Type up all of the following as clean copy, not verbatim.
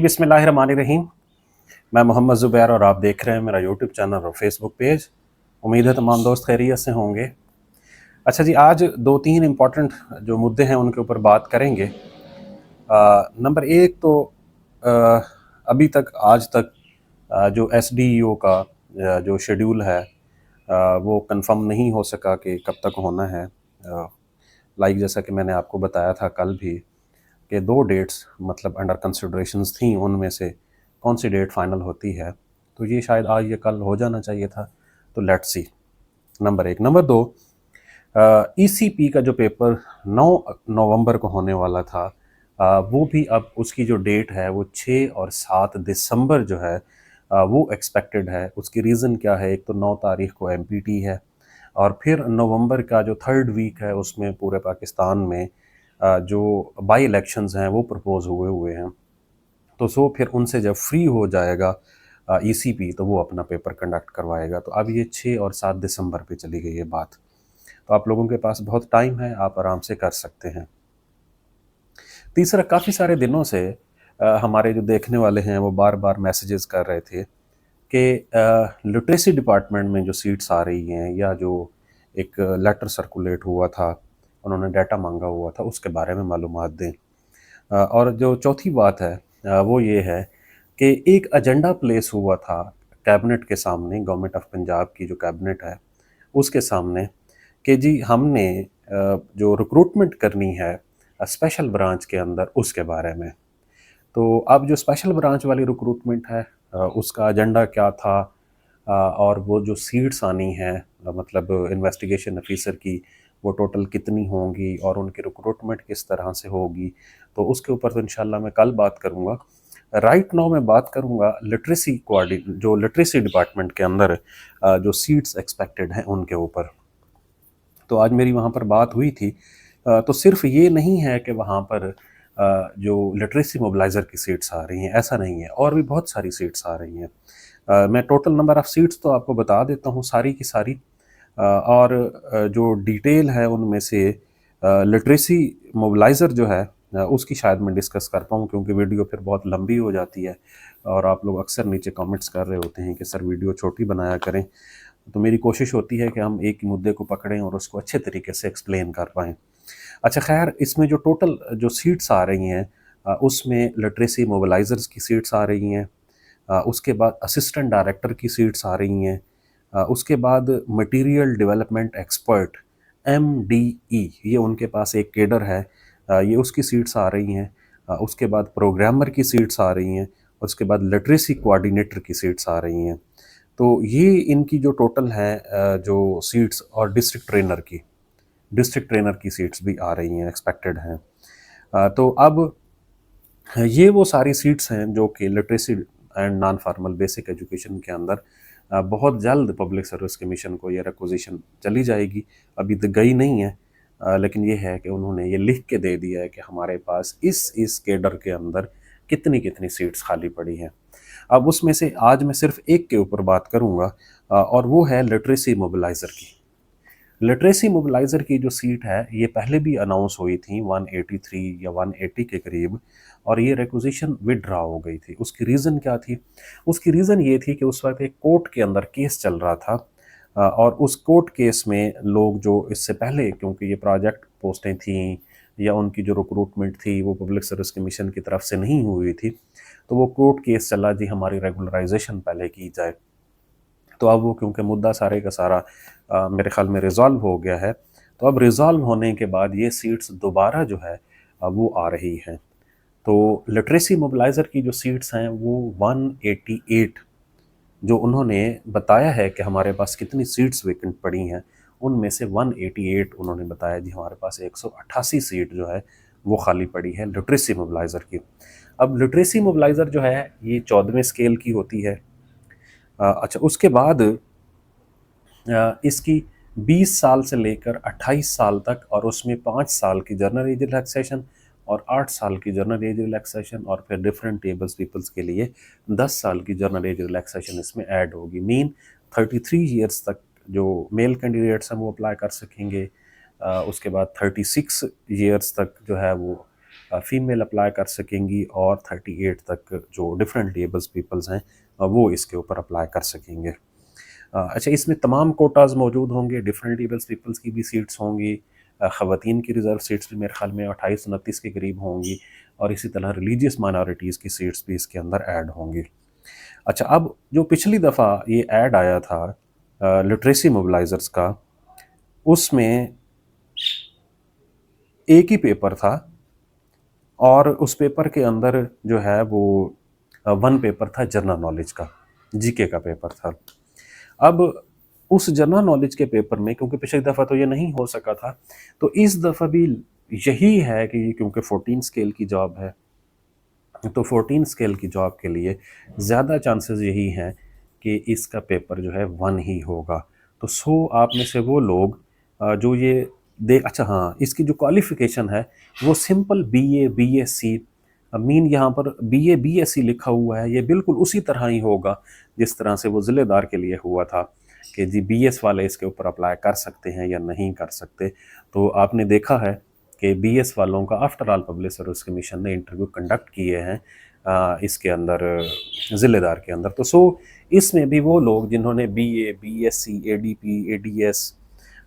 बिस्मिल्लाहिर्रहमानिर्रहीम। मैं मोहम्मद ज़ुबैर और आप देख रहे हैं मेरा यूट्यूब चैनल और फेसबुक पेज। उम्मीद है तमाम दोस्त खैरियत से होंगे। अच्छा जी, आज दो तीन इम्पॉर्टेंट जो मुद्दे हैं उनके ऊपर बात करेंगे। नंबर एक तो अ, अभी तक आज तक जो एसडीईओ का जो शेड्यूल है वो कंफर्म नहीं हो सका कि कब तक होना है। लाइक जैसा कि मैंने आपको बताया था कल भी कि दो डेट्स मतलब अंडर कंसिडरेशंस थी, उनमें से कौन सी डेट फाइनल होती है। तो ये शायद आज या कल हो जाना चाहिए था। तो लेट्स सी। नंबर एक। नंबर दो, ईसीपी का जो पेपर 9 नवंबर को होने वाला था, वो भी अब उसकी जो डेट है वो 6 और 7 दिसंबर जो है वो एक्सपेक्टेड है। उसकी रीज़न क्या है? एक तो 9 तारीख को एमपीटी है और फिर नवंबर का जो थर्ड वीक है उसमें पूरे पाकिस्तान में जो बाई इलेक्शंस हैं वो प्रपोज हुए हुए हैं। तो सो फिर उनसे जब फ्री हो जाएगा ईसीपी तो वो अपना पेपर कंडक्ट करवाएगा। तो अब ये 6 और 7 दिसंबर पे चली गई है बात। तो आप लोगों के पास बहुत टाइम है, आप आराम से कर सकते हैं। तीसरा, काफ़ी सारे दिनों से हमारे जो देखने वाले हैं वो बार बार मैसेजेस कर रहे थे कि लिटरेसी डिपार्टमेंट में जो सीट्स आ रही हैं या जो एक लेटर सर्कुलेट हुआ था, उन्होंने डाटा मांगा हुआ था, उसके बारे में मालूमात दें। और जो चौथी बात है वो ये है कि एक एजेंडा प्लेस हुआ था कैबिनेट के सामने, गवर्नमेंट ऑफ पंजाब की जो कैबिनेट है उसके सामने, कि जी हमने जो रिक्रूटमेंट करनी है स्पेशल ब्रांच के अंदर उसके बारे में। तो अब जो स्पेशल ब्रांच वाली रिक्रूटमेंट है उसका एजेंडा क्या था, और वो जो सीट्स आनी हैं मतलब इन्वेस्टिगेशन ऑफिसर की, वो टोटल कितनी होंगी और उनकी रिक्रूटमेंट किस तरह से होगी, तो उसके ऊपर तो इंशाल्लाह मैं कल बात करूँगा। राइट नाउ मैं बात करूँगा लिटरेसी जो लिटरेसी डिपार्टमेंट के अंदर जो सीट्स एक्सपेक्टेड हैं उनके ऊपर। तो आज मेरी वहाँ पर बात हुई थी। तो सिर्फ ये नहीं है कि वहाँ पर जो लिटरेसी मोबिलाइज़र की सीट्स आ रही हैं, ऐसा नहीं है, और भी बहुत सारी सीट्स आ रही हैं। मैं टोटल नंबर ऑफ़ सीट्स तो आपको बता देता हूँ सारी की सारी, और जो डिटेल है उनमें से लिटरेसी मोबिलाइज़र जो है उसकी शायद मैं डिस्कस कर पाऊँ, क्योंकि वीडियो फिर बहुत लंबी हो जाती है और आप लोग अक्सर नीचे कमेंट्स कर रहे होते हैं कि सर वीडियो छोटी बनाया करें। तो मेरी कोशिश होती है कि हम एक ही मुद्दे को पकड़ें और उसको अच्छे तरीके से एक्सप्लेन कर पाएँ। अच्छा ख़ैर, इसमें जो टोटल जो सीट्स आ रही हैं उसमें लिटरेसी मोबिलाइज़र्स की सीट्स आ रही हैं, उसके बाद असिस्टेंट डायरेक्टर की सीट्स आ रही हैं, उसके बाद मटीरियल डेवलपमेंट एक्सपर्ट एमडीई, ये उनके पास एक केडर है, ये उसकी सीट्स आ रही हैं, उसके बाद प्रोग्रामर की सीट्स आ रही हैं, उसके बाद लिटरेसी कोऑर्डिनेटर की सीट्स आ रही हैं। तो ये इनकी जो टोटल है जो सीट्स, और डिस्ट्रिक्ट ट्रेनर की सीट्स भी आ रही हैं, एक्सपेक्टेड हैं। तो अब ये वो सारी सीट्स हैं जो कि literacy and non formal basic education के अंदर बहुत जल्द पब्लिक सर्विस कमीशन को ये रिक्वेजिशन चली जाएगी। अभी तक गई नहीं है, लेकिन ये है कि उन्होंने ये लिख के दे दिया है कि हमारे पास इस केडर के अंदर कितनी कितनी सीट्स खाली पड़ी हैं। अब उसमें से आज मैं सिर्फ एक के ऊपर बात करूँगा, और वो है लिटरेसी मोबिलाइज़र की। लिटरेसी मोबिलाइज़र की जो सीट है ये पहले भी अनाउंस हुई थी 183 या 180 के करीब, और ये रिक्वेजिशन विदड्रॉ हो गई थी। उसकी रीज़न क्या थी? उसकी रीज़न ये थी कि उस वक्त एक कोर्ट के अंदर केस चल रहा था, और उस कोर्ट केस में लोग जो इससे पहले, क्योंकि ये प्रोजेक्ट पोस्टें थीं या उनकी जो रिक्रूटमेंट थी वो पब्लिक सर्विस कमीशन की तरफ से नहीं हुई थी, तो वो कोर्ट केस चला जी हमारी रेगुलराइजेशन पहले की जाए। तो अब वो क्योंकि मुद्दा सारे का सारा मेरे ख़्याल में रिज़ॉल्व हो गया है, तो अब रिज़ॉल्व होने के बाद ये सीट्स दोबारा जो है वो आ रही हैं। तो लिटरेसी मोबिलाइज़र की जो सीट्स हैं वो 188, जो उन्होंने बताया है कि हमारे पास कितनी सीट्स वैकेंट पड़ी हैं, उनमें से 188 उन्होंने बताया जी हमारे पास 188 सीट जो है वो खाली पड़ी है लिटरेसी मोबिलाइज़र की। अब लिटरेसी मोबिलाइज़र जो है ये 14वें स्केल की होती है। अच्छा, उसके बाद इसकी 20 साल से लेकर 28 साल तक, और उसमें 5 साल की जनरल एज रिलैक्सेशन और 8 साल की जनरल एज रिलैक्सेशन, और फिर डिफरेंट टेबल्स पीपल्स के लिए 10 साल की जनरल एज रिलैक्सेशन इसमें ऐड होगी। मीन 33 ईयर्स तक जो मेल कैंडिडेट्स हैं वो अप्लाई कर सकेंगे। उसके बाद 36 ईयर्स तक जो है वो फ़ीमेल अप्लाई कर सकेंगी और 38 तक जो डिफरेंटली एबल्स पीपल्स हैं वो इसके ऊपर अप्लाई कर सकेंगे। अच्छा, इसमें तमाम कोटाज़ मौजूद होंगे, डिफरेंट एबल्स पीपल्स की भी सीट्स होंगी, ख़वातीन की रिज़र्व सीट्स भी मेरे ख़्याल में 28-29 के करीब होंगी, और इसी तरह रिलीजियस माइनॉरिटीज़ की सीट्स भी इसके अंदर ऐड होंगी। अच्छा, अब जो पिछली दफ़ा ये ऐड आया था लिटरेसी मोबिलाइज़र्स का, उसमें एक ही पेपर था, और उस पेपर के अंदर जो है वो वन पेपर था जनरल नॉलेज का, जीके का पेपर था। अब उस जनरल नॉलेज के पेपर में, क्योंकि पिछली दफ़ा तो ये नहीं हो सका था, तो इस दफ़ा भी यही है कि क्योंकि 14 स्केल की जॉब है, तो 14 स्केल की जॉब के लिए ज़्यादा चांसेस यही हैं कि इसका पेपर जो है वन ही होगा। तो आप में से वो लोग जो ये अच्छा हाँ, इसकी जो क्वालिफ़िकेशन है वो सिंपल बीए, बीएससी, मीन यहाँ पर बीए, बीएससी लिखा हुआ है, ये बिल्कुल उसी तरह ही होगा जिस तरह से वो ज़िलेदार के लिए हुआ था कि जी बीएस वाले इसके ऊपर अप्लाई कर सकते हैं या नहीं कर सकते। तो आपने देखा है कि बीएस वालों का after all public service commission ने इंटरव्यू कंडक्ट किए हैं इसके अंदर, ज़िलेदार के अंदर। तो इसमें भी वो लोग जिन्होंने BA, BSc, ADP, ADS,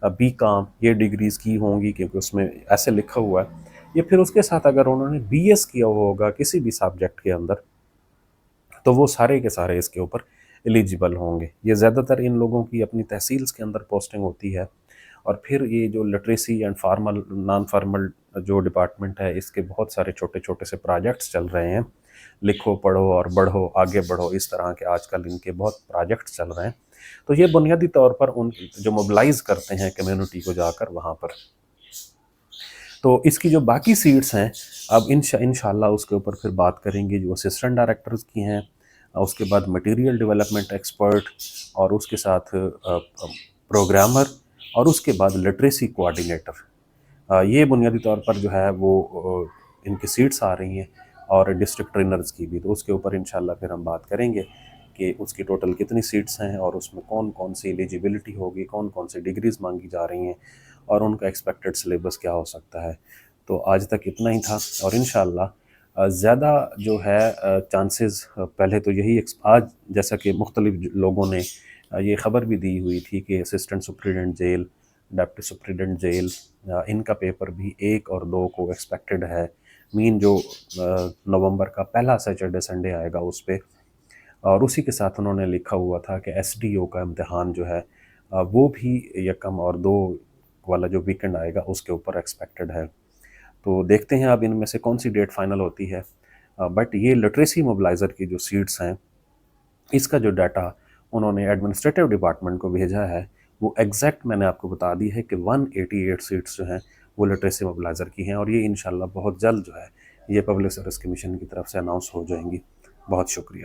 BCom ये डिग्रीज़ की होंगी, क्योंकि उसमें ऐसे लिखा हुआ है, या फिर उसके साथ अगर उन्होंने बीएस किया होगा किसी भी सब्जेक्ट के अंदर, तो वो सारे के सारे इसके ऊपर एलिजिबल होंगे। ये ज़्यादातर इन लोगों की अपनी तहसील्स के अंदर पोस्टिंग होती है, और फिर ये जो literacy and formal non formal जो डिपार्टमेंट है, इसके बहुत सारे छोटे छोटे से प्रोजेक्ट्स चल रहे हैं, लिखो पढ़ो और बढ़ो, आगे बढ़ो, इस तरह के आजकल इनके बहुत प्रोजेक्ट्स चल रहे हैं। तो ये बुनियादी तौर पर उन जो मोबिलाइज करते हैं कम्युनिटी को जाकर वहाँ पर। तो इसकी जो बाकी सीट्स हैं, अब इंशाल्लाह उसके ऊपर फिर बात करेंगे, जो असिस्टेंट डायरेक्टर्स की हैं, उसके बाद मटेरियल डेवलपमेंट एक्सपर्ट, और उसके साथ प्रोग्रामर, और उसके बाद लिटरेसी कोऑर्डिनेटर। ये बुनियादी तौर पर जो है वो इनकी सीट्स आ रही हैं, और डिस्ट्रिक्ट ट्रेनर्स की भी। तो उसके ऊपर इंशाल्लाह फिर हम बात करेंगे कि उसकी टोटल कितनी सीट्स हैं, और उसमें कौन कौन सी एलिजिबिलिटी होगी, कौन कौन सी डिग्रीज़ मांगी जा रही हैं, और उनका एक्सपेक्टेड सिलेबस क्या हो सकता है। तो आज तक इतना ही था, और इंशाल्लाह ज़्यादा जो है चांसेस, पहले तो यही आज जैसा कि मुख्तलिफ लोगों ने ये ख़बर भी दी हुई थी कि assistant superintendent jail, deputy superintendent jail, इनका पेपर भी 1 और 2 को एक्सपेक्टेड है। मीन जो नवंबर का पहला सैटरडे संडे आएगा उस पर, और उसी के साथ उन्होंने लिखा हुआ था कि एसडीओ का इम्तिहान जो है वो भी 1 और 2 वाला जो वीकेंड आएगा उसके ऊपर एक्सपेक्टेड है। तो देखते हैं अब इनमें से कौन सी डेट फाइनल होती है। बट ये लिटरेसी मोबिलाइज़र की जो सीट्स हैं, इसका जो डाटा उन्होंने एडमिनिस्ट्रेटिव डिपार्टमेंट को भेजा है, वो एग्जैक्ट मैंने आपको बता दी है कि 188 सीट्स जो हैं वो लिटरेसी मोबिलाइज़र की हैं, और ये इंशाल्लाह बहुत जल्द जो है ये पब्लिक सर्विस कमीशन की तरफ से अनाउंस हो जाएंगी। बहुत शुक्रिया।